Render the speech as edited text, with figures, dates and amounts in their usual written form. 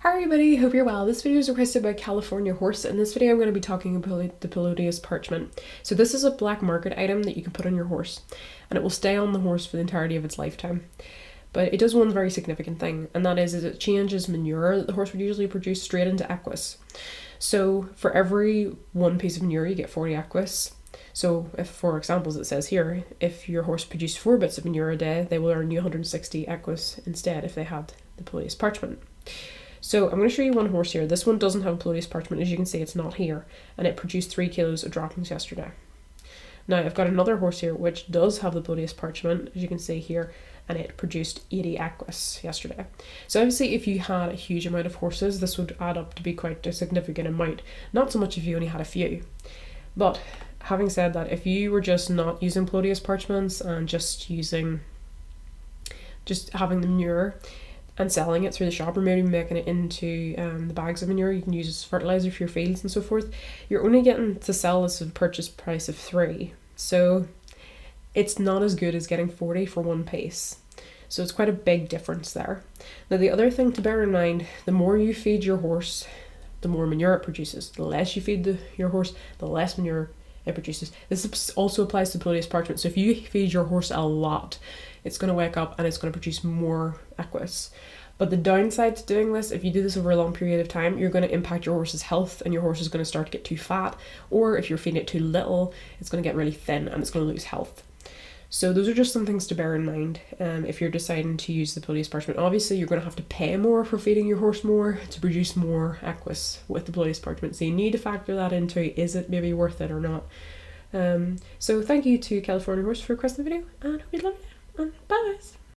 Hi everybody, hope you're well. This video is requested by California Horse. In this video I'm going to be talking about the Ploutos Parchment. So this is a black market item that you can put on your horse and it will stay on the horse for the entirety of its lifetime. But it does one very significant thing, and that is it changes manure that the horse would usually produce straight into equus. So for every one piece of manure you get 40 equus. So if, for example, as it says here, if your horse produced 4 bits of manure a day, they will earn you 160 equus instead if they had the Ploutos Parchment. So I'm going to show you one horse here. This one doesn't have a Ploutos Parchment. As you can see, it's not here, and it produced 3 kilos of droppings yesterday. Now I've got another horse here which does have the Ploutos Parchment, as you can see here, and it produced 80 equus yesterday. So obviously if you had a huge amount of horses, this would add up to be quite a significant amount. Not so much if you only had a few. But having said that, if you were just not using Ploutos Parchments and just having the manure and selling it through the shop, or maybe making it into the bags of manure you can use as fertilizer for your fields and so forth, you're only getting to sell this at a purchase price of 3. So it's not as good as getting 40 for one piece. So it's quite a big difference there. Now the other thing to bear in mind, the more you feed your horse, the more manure it produces. The less you feed your horse, the less manure it produces. This also applies to Ploutos Parchment. So if you feed your horse a lot, it's going to wake up and it's going to produce more equus. But the downside to doing this, if you do this over a long period of time, you're going to impact your horse's health, and your horse is going to start to get too fat, or if you're feeding it too little, it's going to get really thin and it's going to lose health. So those are just some things to bear in mind if you're deciding to use the Ploutos Parchment. Obviously you're going to have to pay more for feeding your horse more to produce more equus with the Ploutos Parchment. So you need to factor that into, is it maybe worth it or not? So thank you to California Horse for requesting the video, and hope you love it, and bye guys!